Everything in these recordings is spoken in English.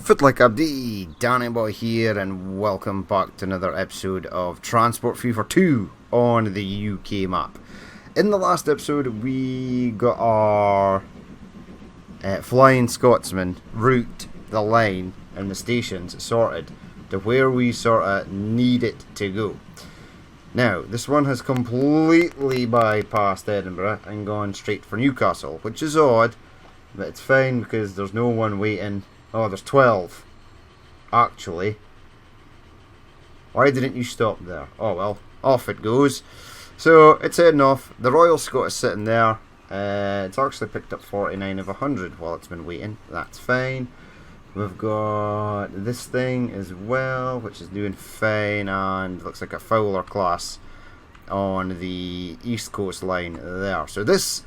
Footlick Abdi, Danny Boy here, and welcome back to another episode of Transport Fever 2 on the UK map. In the last episode, we got our Flying Scotsman route, the line, and the stations sorted to where we sort of need it to go. Now, this one has completely bypassed Edinburgh and gone straight for Newcastle, which is odd, but it's fine because there's no one waiting. Oh, there's 12. Actually. Why didn't you stop there? Oh well, off it goes. So, it's heading off. The Royal Scot is sitting there. It's actually picked up 49 of 100 while it's been waiting. That's fine. We've got this thing as well, which is doing fine, and looks like a Fowler class on the East Coast line there. So this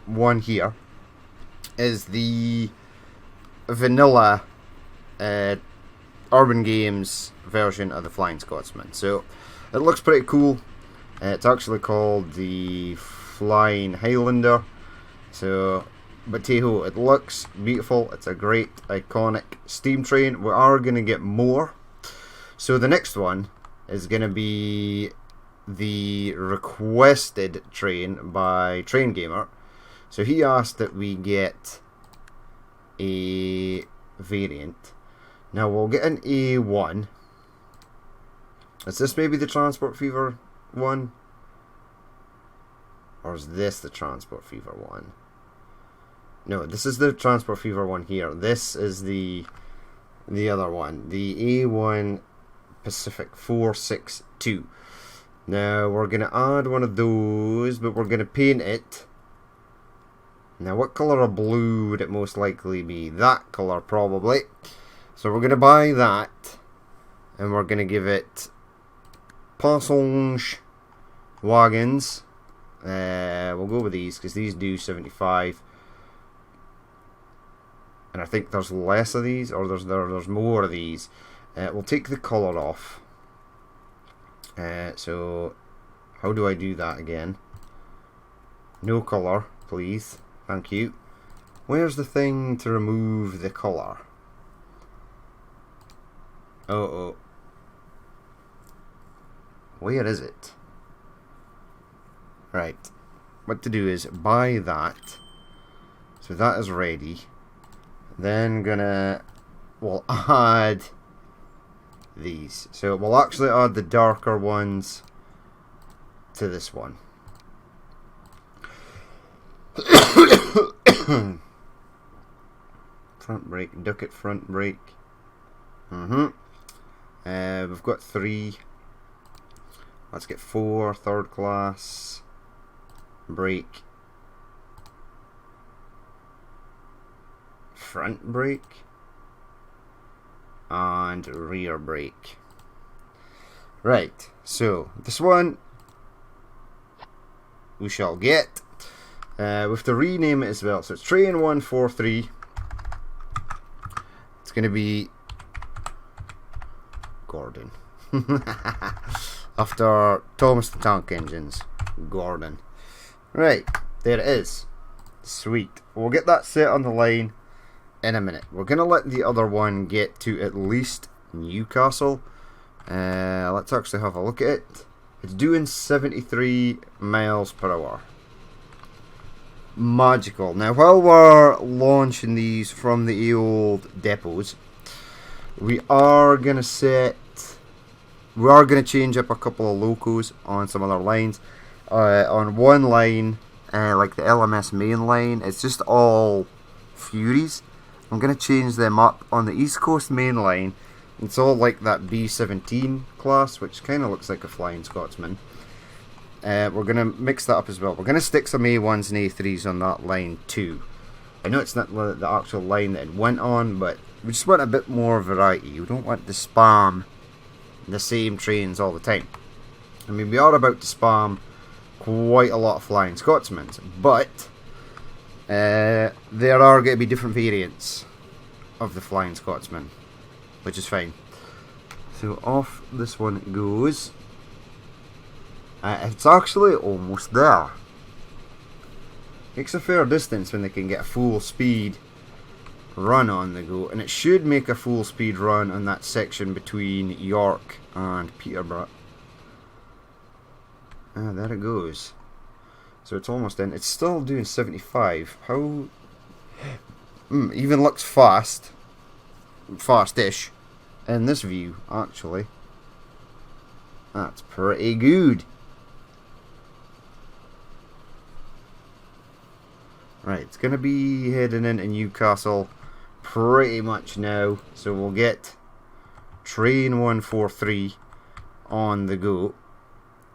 one here is the vanilla Urban Games version of the Flying Scotsman. So it looks pretty cool. It's actually called the Flying Highlander. So, but hey-ho, it looks beautiful. It's a great iconic steam train. We are going to get more. So the next one is going to be the requested train by Train Gamer. So he asked that we get a variant. Now we'll get an A1. Is this maybe the Transport Fever one? Or is this the Transport Fever one? No, this is the Transport Fever one here. This is the other one. The A1 Pacific 462. Now we're going to add one of those, but we're going to paint it. Now, what colour of blue would it most likely be? That colour, probably. So we're going to buy that, and we're going to give it Passage wagons. We'll go with these, because these do 75. And I think there's less of these, or there's more of these. We'll take the colour off. So, how do I do that again? No colour, please. Thank you. Where's the thing to remove the colour? Oh. Where is it? Right. What to do is buy that. So that is ready. Then we'll add these. So we'll actually add the darker ones to this one. Front brake, ducket front brake. We've got 3. Let's get 4, third class. Brake. Front brake. And rear brake. Right, so this one we shall get. We have to rename it as well. So it's Train 143. It's going to be Gordon. After Thomas the Tank Engines. Gordon. Right, there it is. Sweet. We'll get that set on the line in a minute. We're going to let the other one get to at least Newcastle. Let's actually have a look at it. It's doing 73 miles per hour. Magical. Now, while we're launching these from the old depots, we are going to change up a couple of locos on some other lines. On one line, like the LMS Mainline, it's just all Furies. I'm going to change them up on the East Coast Mainline. It's all like that B17 class, which kind of looks like a Flying Scotsman. We're going to mix that up as well. We're going to stick some A1s and A3s on that line too. I know it's not the actual line that it went on, but we just want a bit more variety. We don't want to spam the same trains all the time. I mean, we are about to spam quite a lot of Flying Scotsmans, but there are going to be different variants of the Flying Scotsman, which is fine. So off this one goes. It's actually almost there. Takes a fair distance when they can get full speed run on the go, and it should make a full speed run on that section between York and Peterborough. Ah, there it goes. So it's almost in. It's still doing 75. How? Even looks fast. Fast-ish. In this view, actually. That's pretty good. Right, it's going to be heading into Newcastle pretty much now. So we'll get train 143 on the go.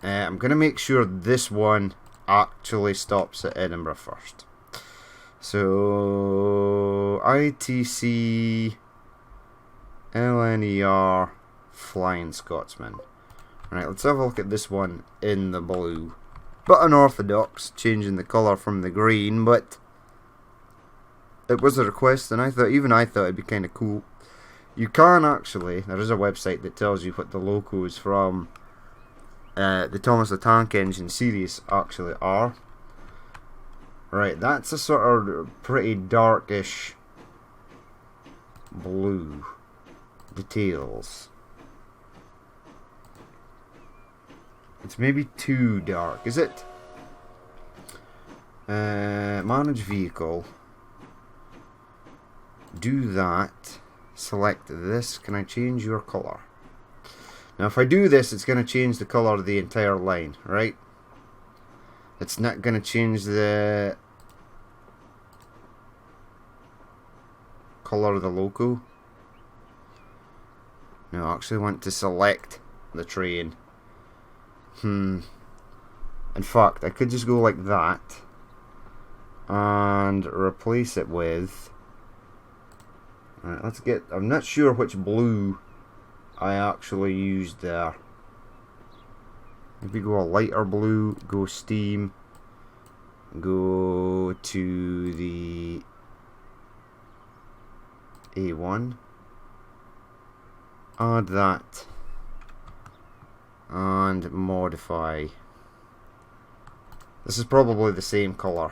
I'm going to make sure this one actually stops at Edinburgh first. So ITC LNER Flying Scotsman. Right, let's have a look at this one in the blue. But unorthodox, changing the colour from the green, but it was a request, and I thought it'd be kind of cool. You can actually, there is a website that tells you what the locos from the Thomas the Tank Engine series actually are. Right, that's a sort of pretty darkish blue details. It's maybe too dark, is it? Manage vehicle. Do that. Select this. Can I change your colour? Now if I do this, it's going to change the colour of the entire line, right? It's not going to change the colour of the logo. No, I actually want to select the train. In fact, I could just go like that and replace it with... Alright, let's get... I'm not sure which blue I actually used there. Maybe go a lighter blue, go steam, go to the A1, add that, and modify. This is probably the same colour.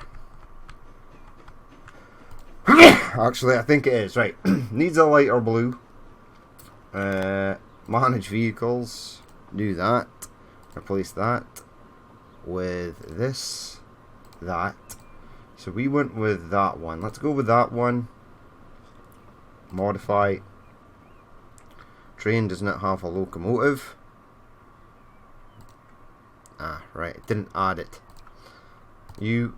Actually, I think it is. Right, needs a lighter blue. Manage vehicles. Do that. Replace that with this. That. So we went with that one. Let's go with that one. Modify. Train does not have a locomotive. Ah, right. It didn't add it. You.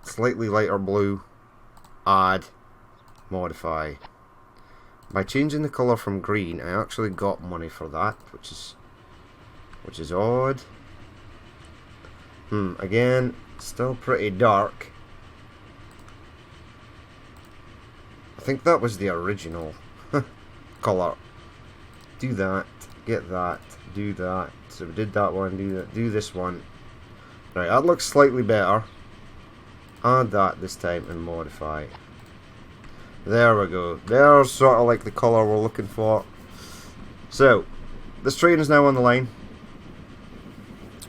Slightly lighter blue. Add. Modify. By changing the colour from green, I actually got money for that, which is odd. Again, still pretty dark. I think that was the original colour. Do that, get that, do that. So we did that one, do that, do this one. Right, that looks slightly better. Add that this time and modify. There we go. There's sort of like the colour we're looking for. So, this train is now on the line.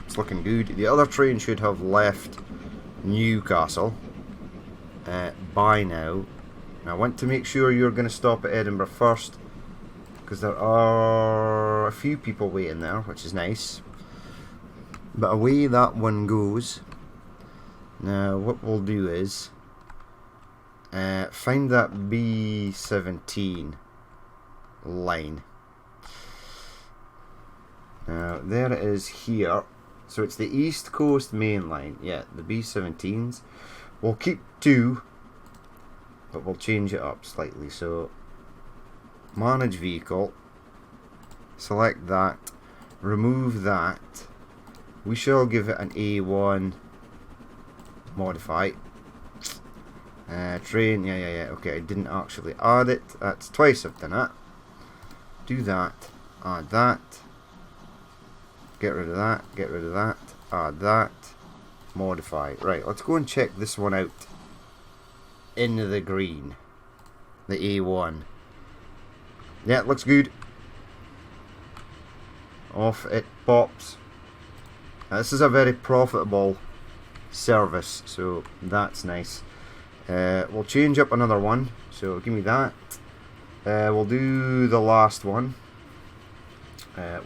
It's looking good. The other train should have left Newcastle by now. Now, I want to make sure you're going to stop at Edinburgh first, because there are a few people waiting there, which is nice. But away that one goes. Now, what we'll do is find that B17 line. Now, there it is here. So it's the East Coast main line. Yeah, the B17s. We'll keep 2, but we'll change it up slightly. So, manage vehicle. Select that. Remove that. We shall give it an A1. Modify. Train, yeah. Okay, I didn't actually add it. That's twice I've done that. Do that. Add that. Get rid of that. Get rid of that. Add that. Modify. Right, let's go and check this one out. In the green. The A1. Yeah, it looks good. Off it pops. Now, this is a very profitable service, so that's nice. We'll change up another one, so give me that. We'll do the last one.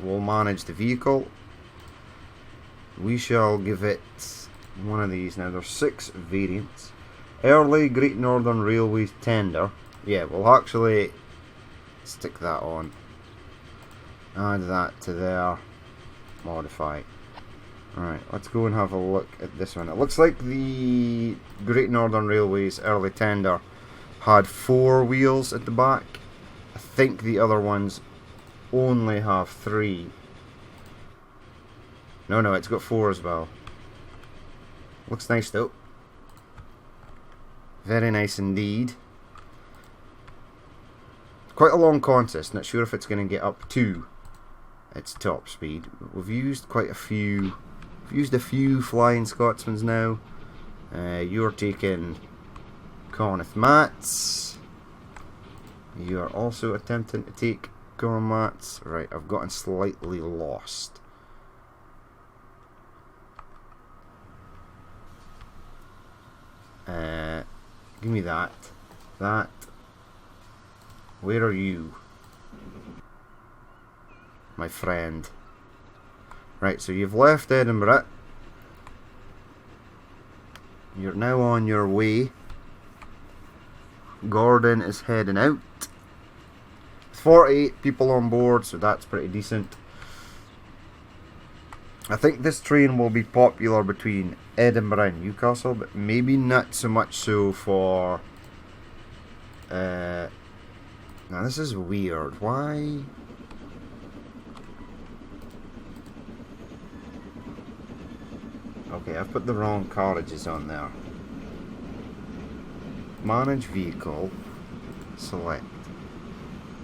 We'll manage the vehicle. We shall give it one of these. Now there's 6 variants. Early Great Northern Railways tender. Yeah, we'll actually stick that on. Add that to there. Modify. Alright, let's go and have a look at this one. It looks like the Great Northern Railways early tender had 4 wheels at the back. I think the other ones only have 3. No, it's got 4 as well. Looks nice though. Very nice indeed. Quite a long contest. Not sure if it's going to get up to its top speed. We've used quite a few. We've used a few Flying Scotsmans now. You're taking Connaught Mats. You are also attempting to take Connaught Mats. Right, I've gotten slightly lost. Give me that. That. Where are you? My friend. Right, so you've left Edinburgh. You're now on your way. Gordon is heading out. 48 people on board, so that's pretty decent. I think this train will be popular between Edinburgh and Newcastle, but maybe not so much so for... now this is weird. Why? Okay, I've put the wrong carriages on there. Manage vehicle. Select.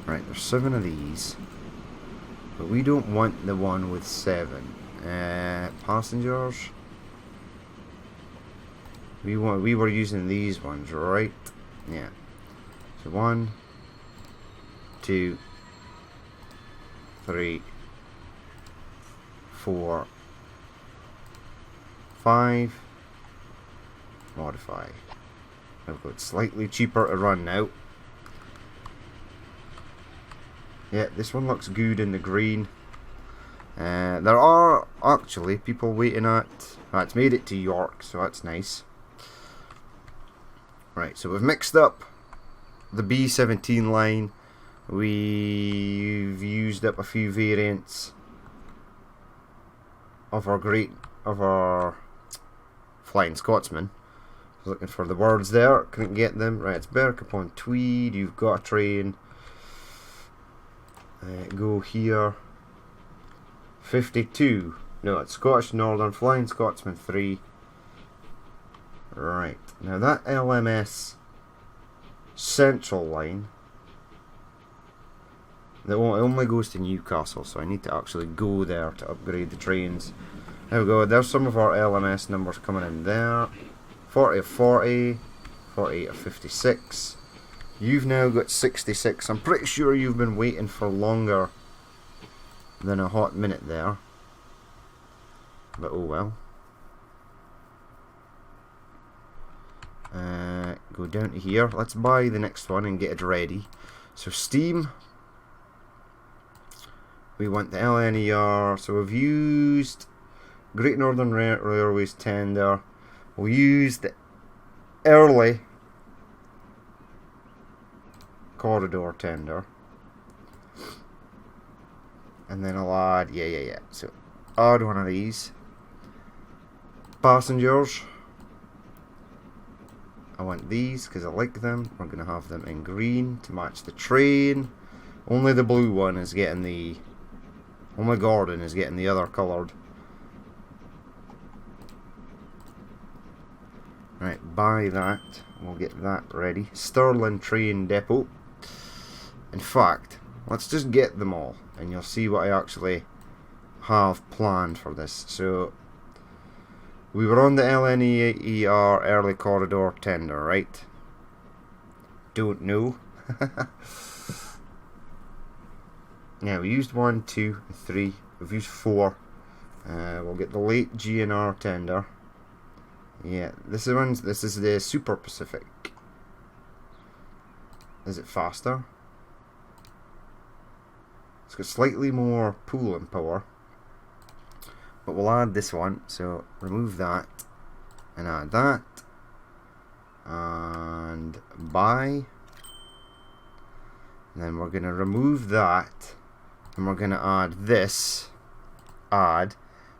Right, there's 7 of these. But we don't want the one with 7. Passengers. We were using these ones, right? Yeah. So 1, 2, 3, 4, 5. Modify. I've got slightly cheaper to run now. Yeah, this one looks good in the green. There are actually people waiting at... it's made it to York, so that's nice. Right, so we've mixed up the B17 line. We've used up a few variants of our Flying Scotsman. I was looking for the words there, couldn't get them. Right, it's Berwick upon Tweed. You've got a train. Go here. 52. No, it's Scottish Northern Flying Scotsman 3. Right, now that LMS Central line, it only goes to Newcastle, so I need to actually go there to upgrade the trains. There we go, there's some of our LMS numbers coming in there. 40 of 40, 48 of 56. You've now got 66. I'm pretty sure you've been waiting for longer than a hot minute there. But oh well. Go down to here. Let's buy the next one and get it ready. So steam. We want the LNER. So we've used Great Northern Railways tender. We'll use the early corridor tender. And then I'll add, yeah. So add one of these. Passengers. I want these because I like them. We're going to have them in green to match the train. Only the blue one is getting the... Only Gordon is getting the other coloured. Right, buy that. We'll get that ready. Stirling train depot. In fact, let's just get them all and you'll see what I actually have planned for this. So we were on the LNER early corridor tender, right? Don't know. Yeah, we used 1, 2, 3. We've used 4. We'll get the late GNR tender. Yeah, this is the Super Pacific. Is it faster? It's got slightly more pulling power. But we'll add this one, so remove that and add that. And buy. And then we're gonna remove that. And we're gonna add this. Add.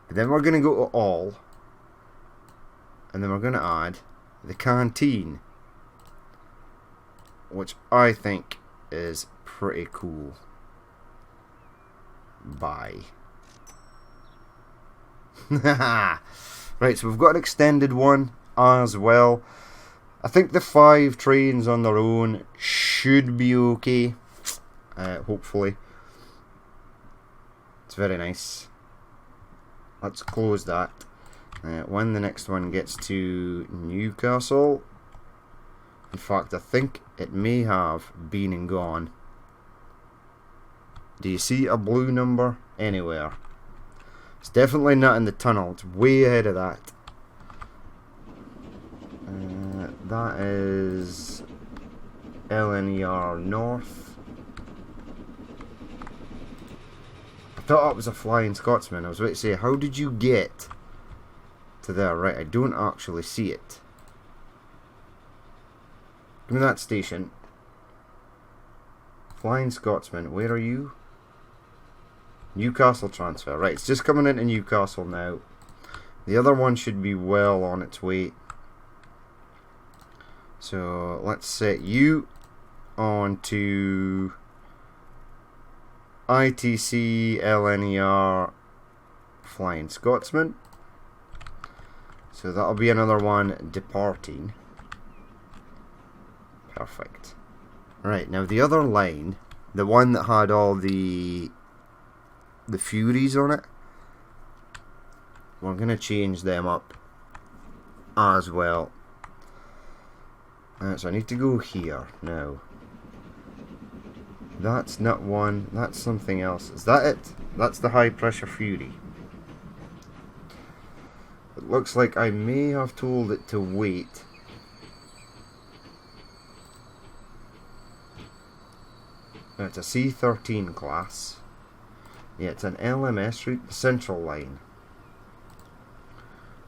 But then we're gonna go to all. And then we're gonna add the canteen, which I think is pretty cool. Bye. Right, so we've got an extended one as well. I think the 5 trains on their own should be okay. Hopefully. It's very nice. Let's close that. When the next one gets to Newcastle, in fact I think it may have been and gone. Do you see a blue number anywhere? It's definitely not in the tunnel, it's way ahead of that. That is LNER North. I thought it was a Flying Scotsman. I was about to say, how did you get to there? Right, I don't actually see it. Give me that station. Flying Scotsman, where are you? Newcastle transfer. Right, it's just coming into Newcastle now. The other one should be well on its way. So let's set you on to ITC LNER Flying Scotsman. So that'll be another one departing. Perfect. Right, now the other line, the one that had all the Furies on it, we're going to change them up as well. So I need to go here now. That's not one, that's something else. Is that it? That's the high pressure Fury. It looks like I may have told it to wait. It's a C13 class. Yeah, it's an LMS route, Central Line.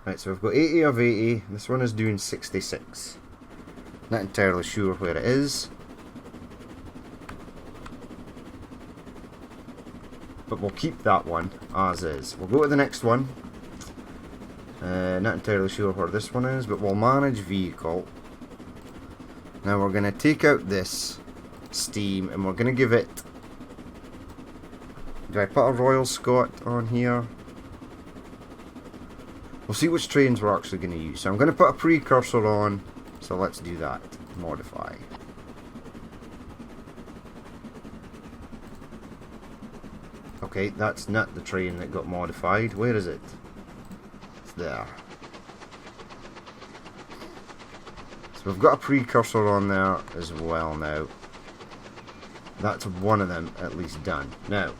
Right, so we've got 80 of 80. This one is doing 66. Not entirely sure where it is, but we'll keep that one as is. We'll go to the next one. Not entirely sure where this one is, but we'll manage vehicle. Now we're going to take out this steam and we're going to give it... Do I put a Royal Scot on here? We'll see which trains we're actually going to use. So I'm going to put a precursor on. So let's do that. Modify. Okay, that's not the train that got modified. Where is it? It's there. So we've got a precursor on there as well now. That's one of them at least done. Now,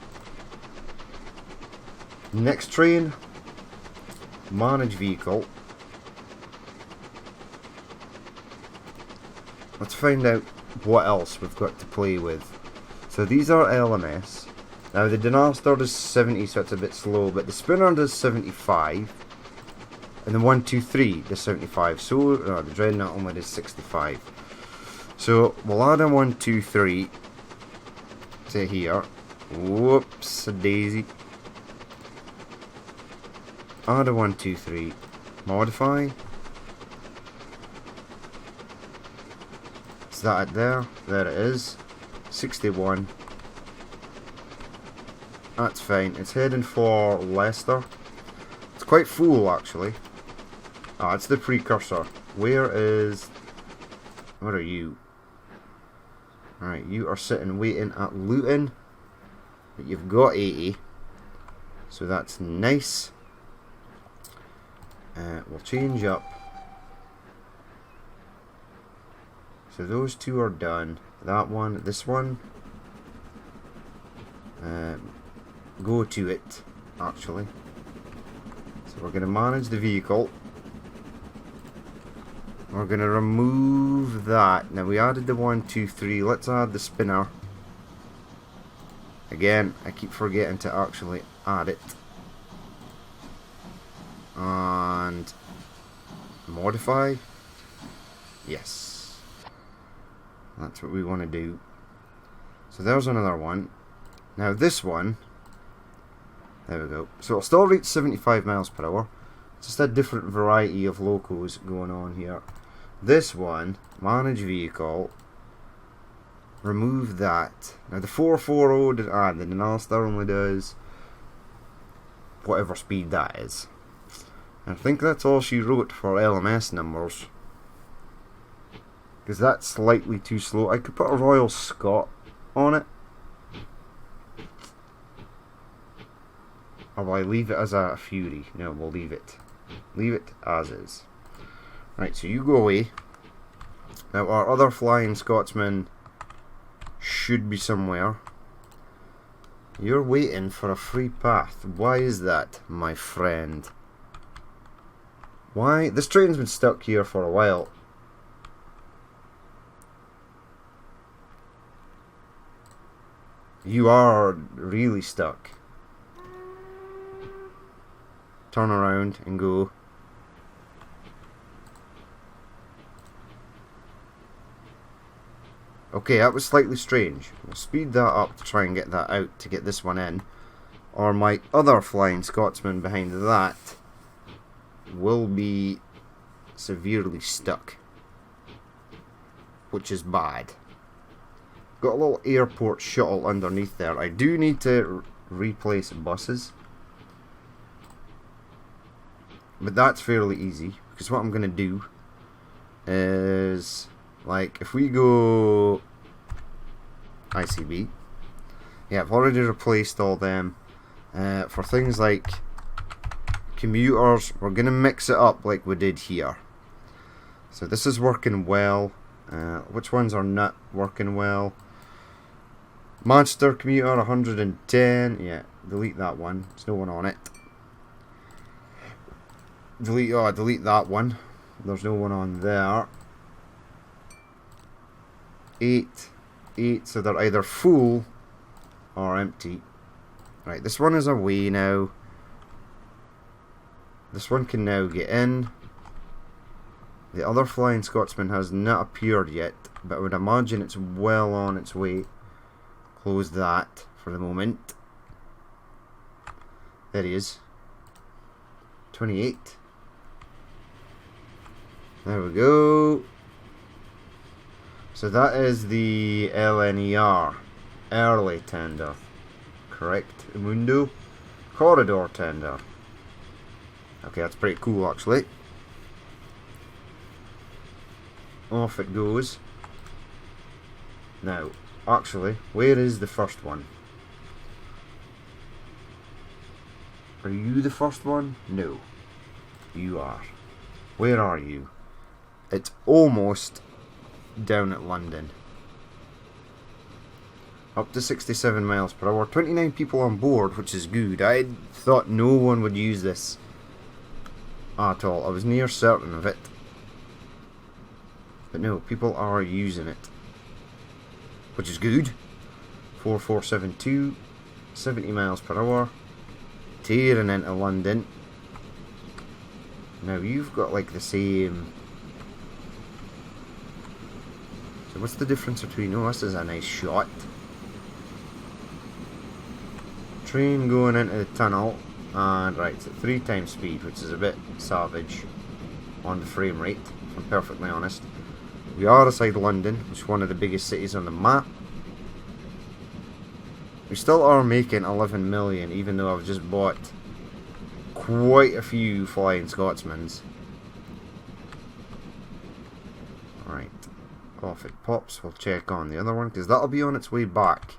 next train, manage vehicle. Let's find out what else we've got to play with. So these are LMS. Now the Disaster does 70, so it's a bit slow, but the Spinner does 75. And the 123 does 75. So the Dreadnought only does 65. So we'll add a 123 to here. Whoops, a daisy. Add a 123. Modify. Is that it there? There it is. 61. That's fine. It's heading for Leicester. It's quite full actually. Ah, it's the precursor. Where are you? Alright, you are sitting waiting at Luton. But you've got 80. So that's nice. We'll change up. So those two are done. That one, this one. Go to it, actually. So we're going to manage the vehicle. We're going to remove that. Now we added the 1, 2, 3. Let's add the spinner. Again, I keep forgetting to actually add it. And modify. Yes. That's what we want to do. So there's another one. Now this one, there we go. So it'll still reach 75 miles per hour. It's just a different variety of locos going on here. This one, manage vehicle, remove that. Now the 440 did added, and Alistair only does whatever speed that is. And I think that's all she wrote for LMS numbers, because that's slightly too slow. I could put a Royal Scot on it, or will I leave it as a Fury? No, we'll leave it. Leave it as is. Right, so you go away. Now our other Flying Scotsman should be somewhere. You're waiting for a free path. Why is that, my friend? Why? This train's been stuck here for a while. You are really stuck. Turn around and go. Okay, that was slightly strange. We'll speed that up to try and get that out to get this one in. Or my other Flying Scotsman behind that will be severely stuck, which is bad. Got a little airport shuttle underneath there. I do need to replace buses, but that's fairly easy, because what I'm going to do is, like, if we go ICB, yeah, I've already replaced all them. For things like commuters, we're going to mix it up like we did here. So this is working well. Which ones are not working well? Manchester commuter 110. Yeah, delete that one. There's no one on it. Delete that one. There's no one on there. 8. So they're either full or empty. Right, this one is away now. This one can now get in. The other Flying Scotsman has not appeared yet, but I would imagine it's well on its way. Close that for the moment. There he is. 28. There we go. So that is the LNER early tender. Correct, Mundo. Corridor tender. Okay, that's pretty cool actually. Off it goes. Now, actually, where is the first one? Are you the first one? No. You are. Where are you? It's almost down at London. Up to 67 miles per hour. 29 people on board, which is good. I thought no one would use this at all. I was near certain of it. But no, people are using it, which is good. 4472, 70 miles per hour, tearing into London. Now you've got like the same. So what's the difference between? Oh, this is a nice shot. Train going into the tunnel, and right, it's at 3 times speed, which is a bit savage on the frame rate, if I'm perfectly honest. We are outside London, which is one of the biggest cities on the map. We still are making 11 million, even though I've just bought quite a few Flying Scotsmans. Right, off it pops. We'll check on the other one, because that'll be on its way back.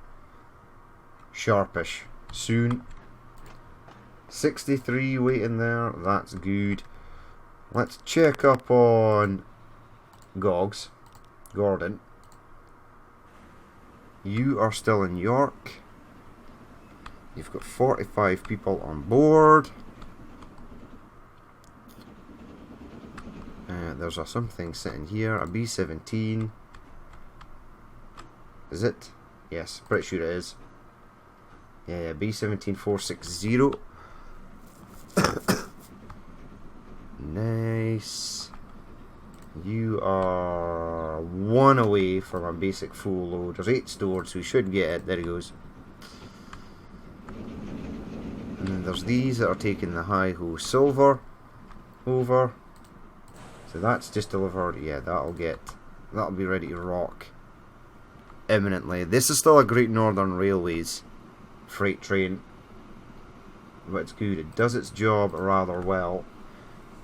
Sharpish. Soon. 63 waiting there. That's good. Let's check up on Gordon. You are still in York. You've got 45 people on board. there's a something sitting here, a B-17. Is it? Yes, pretty sure it is. Yeah, B-17-460. Nice. You are 1 away from a basic full load. There's 8 stored, so we should get it. There he goes. And then there's these that are taking the Hi-Ho silver over. So that's just delivered. Yeah, that'll be ready to rock imminently. This is still a Great Northern Railways freight train, but it's good. It does its job rather well.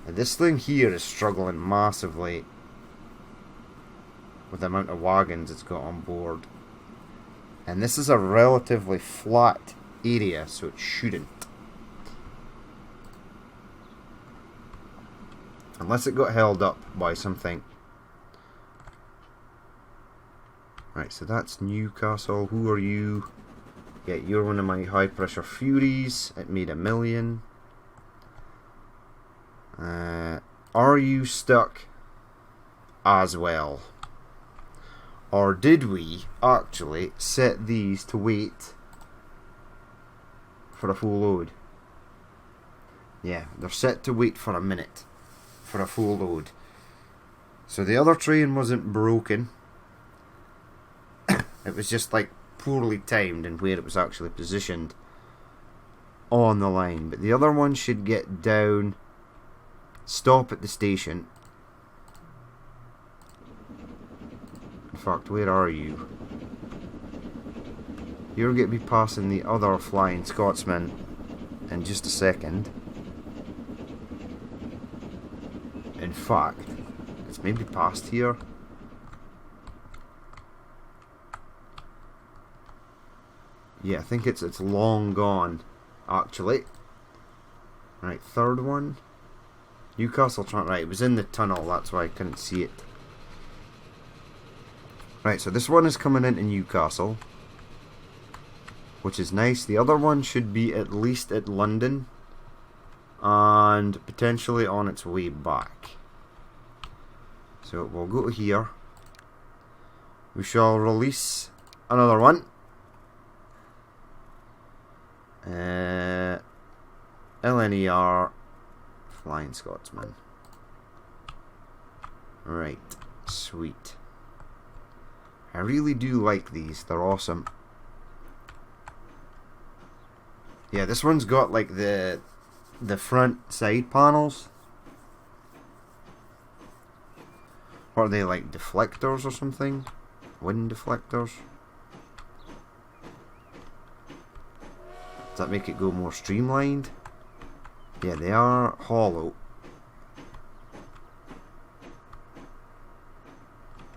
And this thing here is struggling massively with the amount of wagons it's got on board. And this is a relatively flat area, so it shouldn't. Unless it got held up by something. Right, so that's Newcastle. Who are you? Yeah, you're one of my high pressure Furies. It made 1 million. Are you stuck as well? Or did we actually set these to wait for a full load? Yeah, they're set to wait for a minute for a full load. So the other train wasn't broken. It was just like poorly timed in where it was actually positioned on the line. But the other one should get down, stop at the station. In fact, where are you? You're going to be passing the other flying Scotsman in just a second. In fact, it's maybe past here. Yeah, I think it's long gone, actually. Right, third one. Newcastle Trent. Right, it was in the tunnel, that's why I couldn't see it. Right, so this one is coming into Newcastle, which is nice. The other one should be at least at London and potentially on its way back. So we'll go to here. We shall release another one. LNER Flying Scotsman. Right, sweet. I really do like these, they're awesome. Yeah, this one's got like the front side panels. What are they, like deflectors or something? Wind deflectors? Does that make it go more streamlined? Yeah, they are hollow.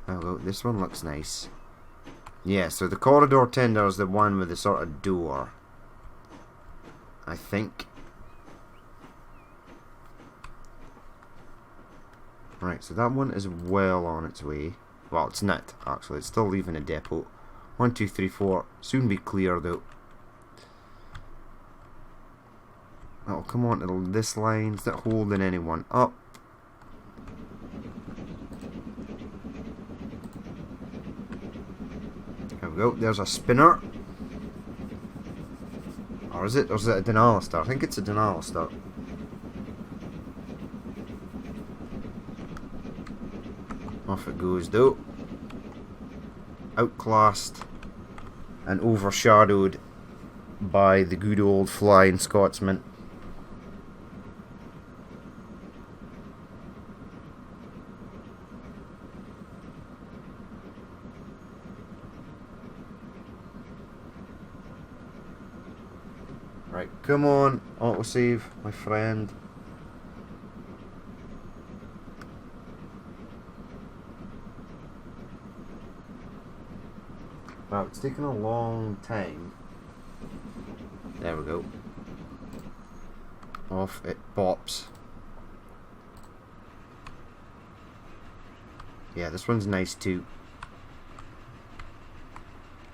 Oh, this one looks nice. Yeah, so the corridor tender is the one with the sort of door, I think. Right, so that one is well on its way. Well, it's not, actually. It's still leaving a depot. 1, 2, 3, 4. Soon be clear, though. Oh, come on to this line. It's not holding anyone up. There we go. There's a spinner. Or is it? Or is it a Denalister? I think it's a Denalister. Off it goes, though. Outclassed and overshadowed by the good old Flying Scotsman. Right, come on, autosave, my friend. Wow, it's taking a long time. There we go. Off it pops. Yeah, this one's nice too.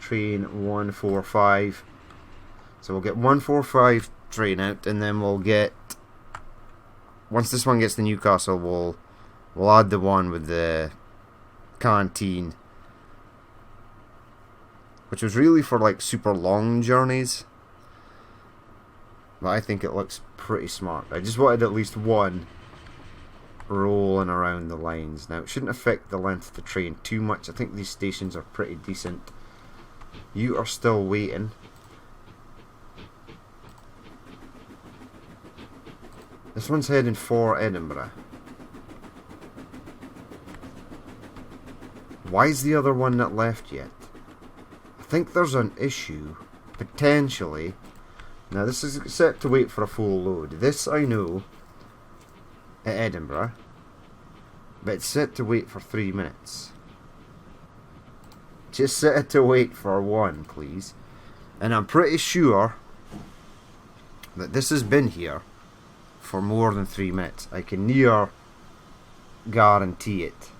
Train 145. So we'll get 145 train out, and then we'll get... Once this one gets to Newcastle, we'll We'll add the one with the canteen, which was really for like super long journeys. But I think it looks pretty smart. I just wanted at least one rolling around the lines. Now, it shouldn't affect the length of the train too much. I think these stations are pretty decent. You are still waiting. This one's heading for Edinburgh. Why is the other one not left yet? I think there's an issue, potentially. Now, this is set to wait for a full load. This I know at Edinburgh, but it's set to wait for 3 minutes. Just set it to wait for 1, please. And I'm pretty sure that this has been here for more than 3 minutes. I can near guarantee it.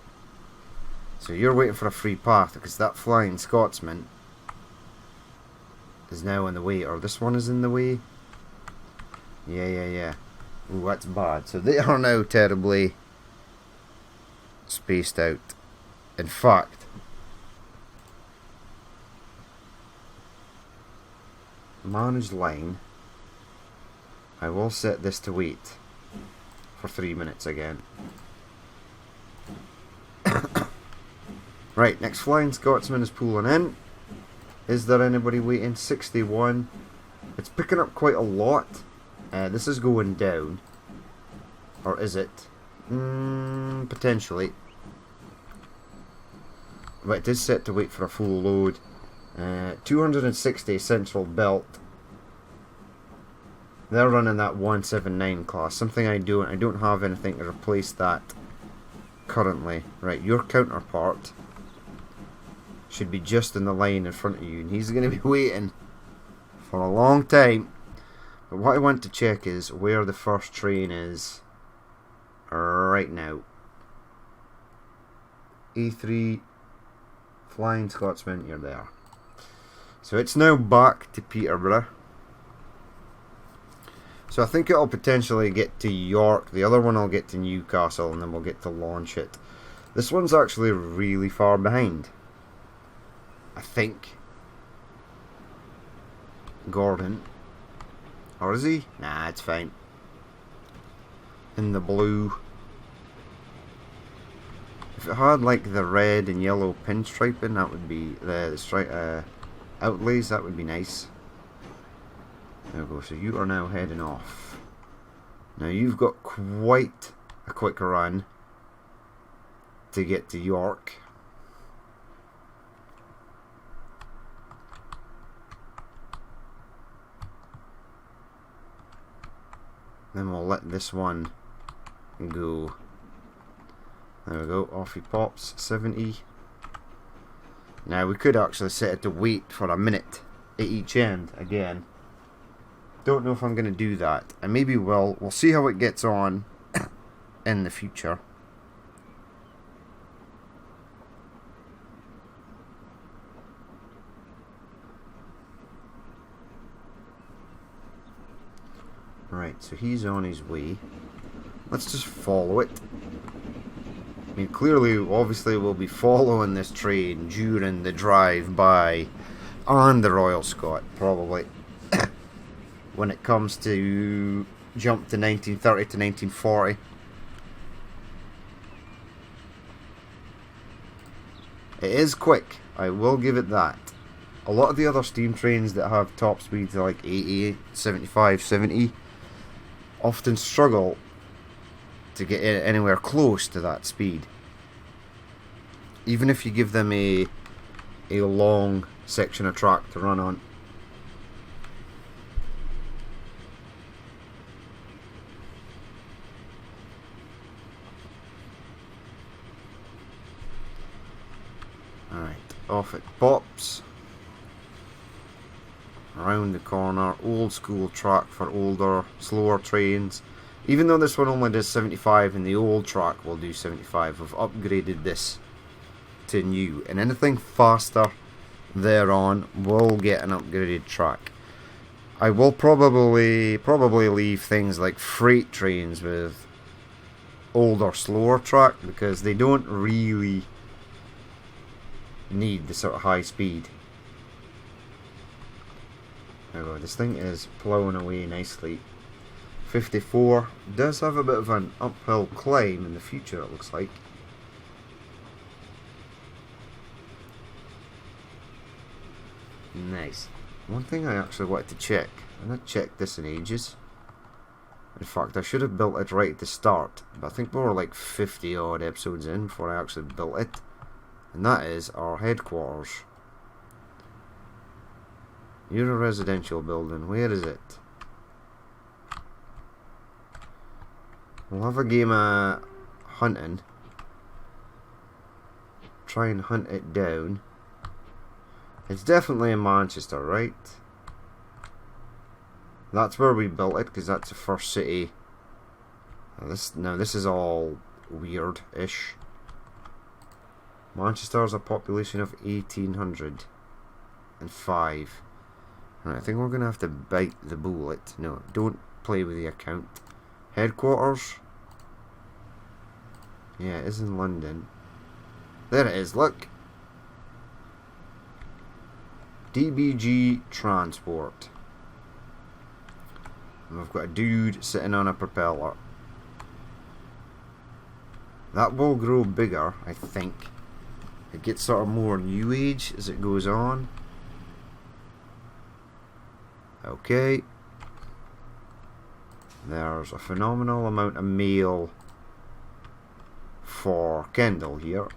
So you're waiting for a free path because that Flying Scotsman is now in the way, or this one is in the way. Yeah. Ooh, that's bad. So they are now terribly spaced out. In fact, manage line. I will set this to wait for 3 minutes again. Right, next Flying Scotsman is pulling in. Is there anybody waiting? 61. It's picking up quite a lot. This is going down. Or is it? Potentially. But it is set to wait for a full load. 260 Central Belt. They're running that 179 class. Something I don't have anything to replace that currently. Right, your counterpart should be just in the line in front of you, and he's going to be waiting for a long time. But what I want to check is where the first train is right now. E3 Flying Scotsman, you're there. So it's now back to Peterborough. So I think it'll potentially get to York. The other one will get to Newcastle, and then we'll get to launch it. This one's actually really far behind, I think. Gordon. Or is he? Nah, it's fine. In the blue. If it had like the red and yellow pinstriping, that would be the stripe outlays, that would be nice. There we go, so you are now heading off. Now you've got quite a quick run to get to York. Then we'll let this one go. There we go, off he pops, 70. Now we could actually set it to wait for a minute at each end again. Don't know if I'm going to do that. And maybe we'll see how it gets on in the future. Right, so he's on his way. Let's just follow it. I mean, clearly, obviously, we'll be following this train during the drive by and the Royal Scot, probably. When it comes to jump to 1930 to 1940. It is quick, I will give it that. A lot of the other steam trains that have top speeds like 80, 75, 70 often struggle to get anywhere close to that speed. Even if you give them a long section of track to run on. Alright, off it pops. Around the corner, old school track for older, slower trains. Even though this one only does 75 and the old track will do 75, we've upgraded this to new. And anything faster thereon will get an upgraded track. I will probably leave things like freight trains with older, slower track because they don't really need the sort of high speed. There we go. This thing is ploughing away nicely. 54 does have a bit of an uphill climb in the future, it looks like. Nice. One thing I actually wanted to check, I've not checked this in ages. In fact, I should have built it right at the start, but I think we were like 50 odd episodes in before I actually built it. And that is our headquarters. You're a residential building, where is it? We'll have a game of hunting. Try and hunt it down. It's definitely in Manchester, right? That's where we built it, because that's the first city. Now this is all weird-ish. Manchester has a population of 1,805. Right, I think we're going to have to bite the bullet. No, don't play with the account. Headquarters? Yeah, it is in London. There it is, look! DBG Transport. And we've got a dude sitting on a propeller. That will grow bigger, I think. It gets sort of more new age as it goes on. Okay. There's a phenomenal amount of mail for Kendall here.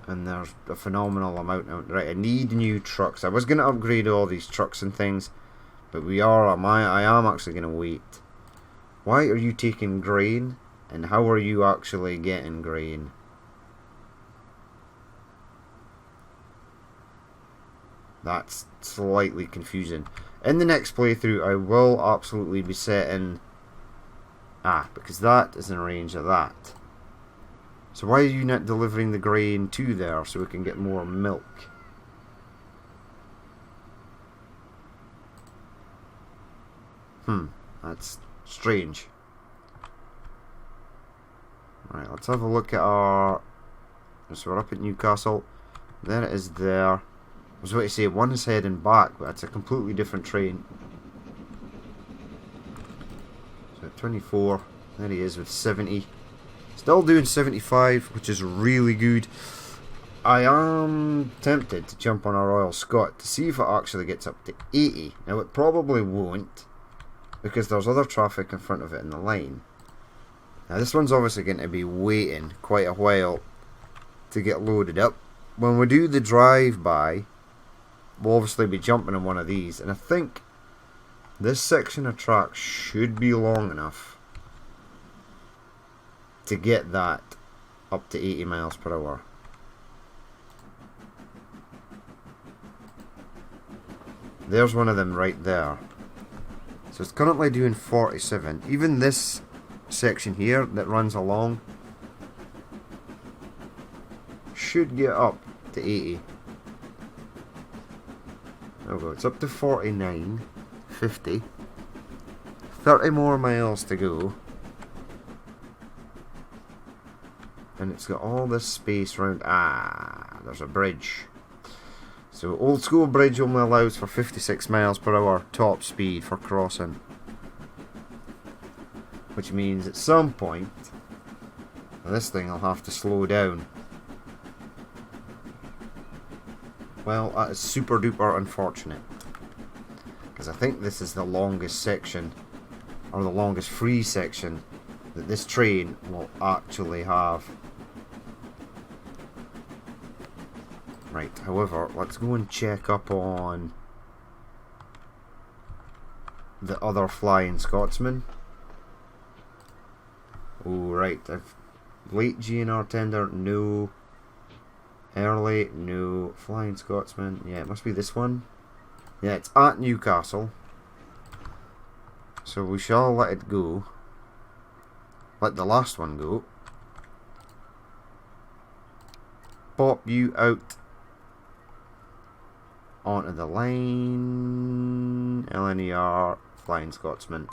And there's a phenomenal amount of... Right, I need new trucks. I was going to upgrade all these trucks and things, but I am actually going to wait. Why are you taking grain? And how are you actually getting grain? That's slightly confusing. In the next playthrough, I will absolutely be setting... because that is in range of that. So why are you not delivering the grain to there so we can get more milk? That's strange. Right, let's have a look at our... So we're up at Newcastle. There it is there. I was about to say one is heading back, but it's a completely different train. So at 24, there he is with 70. Still doing 75, which is really good. I am tempted to jump on a Royal Scot to see if it actually gets up to 80. Now it probably won't, because there's other traffic in front of it in the line. Now this one's obviously going to be waiting quite a while to get loaded up. When we do the drive-by, we'll obviously be jumping on one of these, and I think this section of track should be long enough to get that up to 80 miles per hour. There's one of them right there. So it's currently doing 47. Even this section here that runs along should get up to 80. There we go, it's up to 49, 50. 30 more miles to go. And it's got all this space around. There's a bridge. So old school bridge only allows for 56 miles per hour top speed for crossing. Which means at some point this thing will have to slow down. Well, that is super duper unfortunate. Because I think this is the longest section, or the longest free section, that this train will actually have. Right, however, let's go and check up on the other Flying Scotsman. Oh, right, late GNR tender, no. Early, no. Flying Scotsman, yeah, it must be this one. Yeah, it's at Newcastle. So we shall let it go. Let the last one go. Pop you out onto the line. LNER, Flying Scotsman.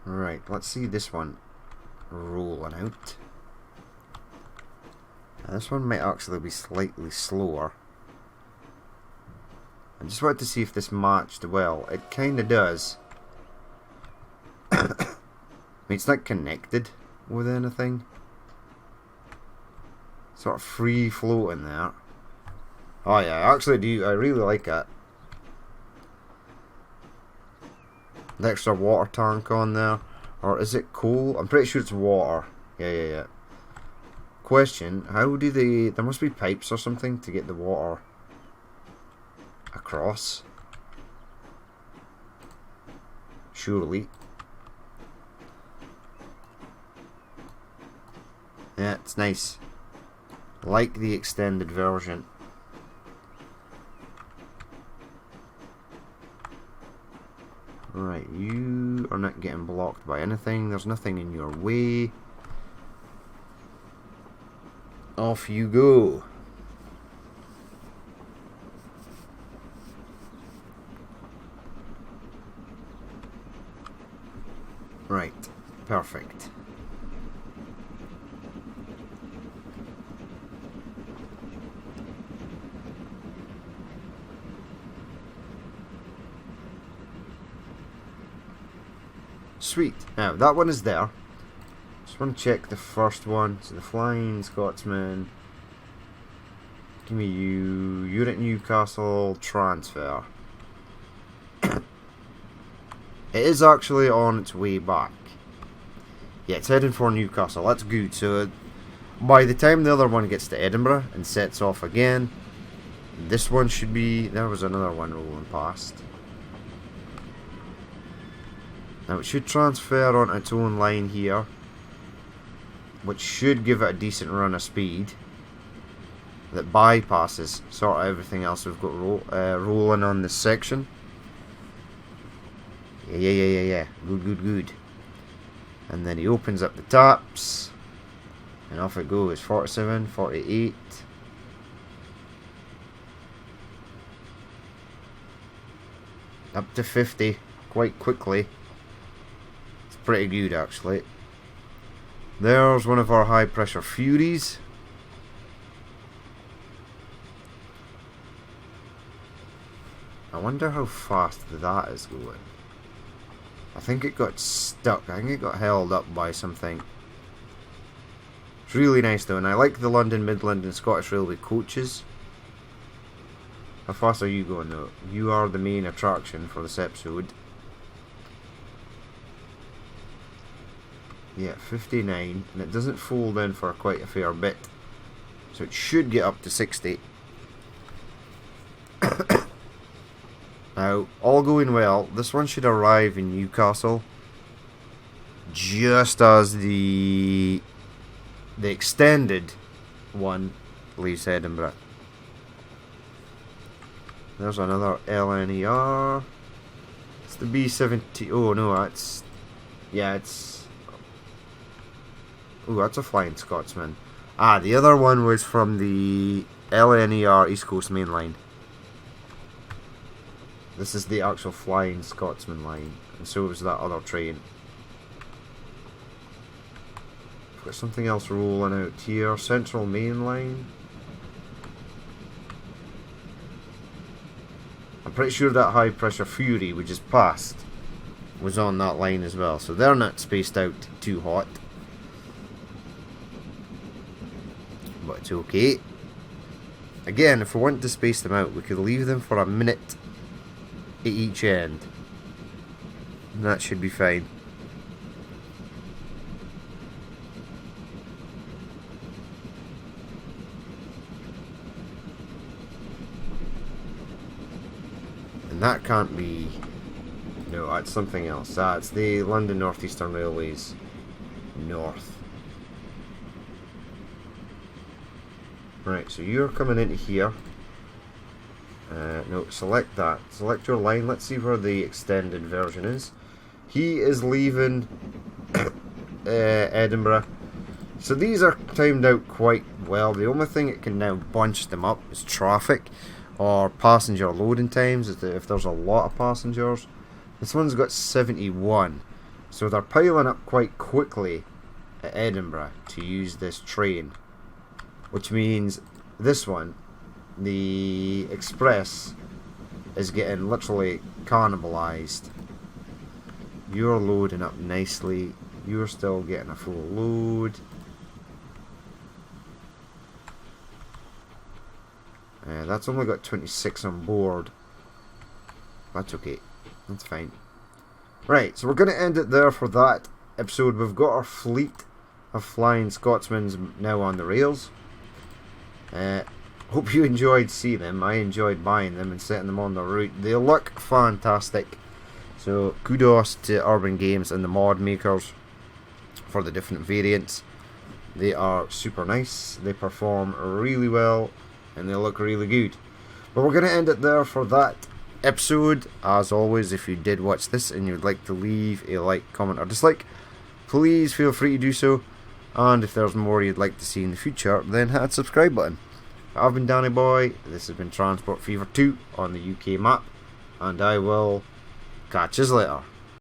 Right, let's see this one rolling out. Now, this one might actually be slightly slower. I just wanted to see if this matched well. It kinda does. I mean, it's not connected with anything. Sort of free floating there. Oh yeah, I actually do. I really like it. The extra water tank on there. Or is it coal? I'm pretty sure it's water. Yeah. Question, how do they... There must be pipes or something to get the water across. Surely. Yeah, it's nice. Like the extended version. Right, you are not getting blocked by anything. There's nothing in your way. Off you go. Right, perfect. Sweet. Now, that one is there. Just want to check the first one. So the Flying Scotsman. Give me you. You're at Newcastle. Transfer. It is actually on its way back. Yeah, it's heading for Newcastle. That's good. So by the time the other one gets to Edinburgh and sets off again, this one should be... There was another one rolling past. Now it should transfer on its own line here, which should give it a decent run of speed that bypasses sort of everything else we've got rolling on this section. Yeah. Good. And then he opens up the taps, and off it goes. 47, 48. Up to 50 quite quickly. It's pretty good actually. There's one of our high pressure Furies. I wonder how fast that is going. I think it got stuck. I think it got held up by something. It's really nice though, and I like the London, Midland and Scottish Railway coaches. How fast are you going though? You are the main attraction for this episode. Yeah, 59, and it doesn't fold in for quite a fair bit. So it should get up to 60. Now, all going well, this one should arrive in Newcastle just as the extended one leaves Edinburgh. There's another LNER. It's the B70. Oh no, that's... Yeah, it's... Oh, that's a Flying Scotsman. Ah, the other one was from the LNER East Coast Mainline. This is the actual Flying Scotsman line, and so was that other train. We've got something else rolling out here. Central Mainline. I'm pretty sure that high pressure Fury we just passed was on that line as well, so they're not spaced out too hot. But it's okay. Again, if we want to space them out, we could leave them for a minute at each end. And that should be fine. And that can't be... No, that's something else. That's the London North Eastern Railways North. Right, so you're coming into here. No, select that. Select your line. Let's see where the extended version is. He is leaving Edinburgh. So these are timed out quite well. The only thing that can now bunch them up is traffic or passenger loading times, if there's a lot of passengers. This one's got 71. So they're piling up quite quickly at Edinburgh to use this train, which means this one, the express, is getting literally cannibalized. You're loading up nicely. You're still getting a full load. That's only got 26 on board. That's okay. That's fine. Right, so we're going to end it there for that episode. We've got our fleet of flying Scotsmen now on the rails. Hope you enjoyed seeing them. I enjoyed buying them and setting them on the route. They look fantastic. So kudos to Urban Games and the mod makers for the different variants. They are super nice. They perform really well and they look really good. But we're going to end it there for that episode. As always, if you did watch this and you'd like to leave a like, comment or dislike, please feel free to do so. And if there's more you'd like to see in the future, then hit that subscribe button. I've been Danny Boy. This has been Transport Fever 2 on the UK map, and I will catch you later.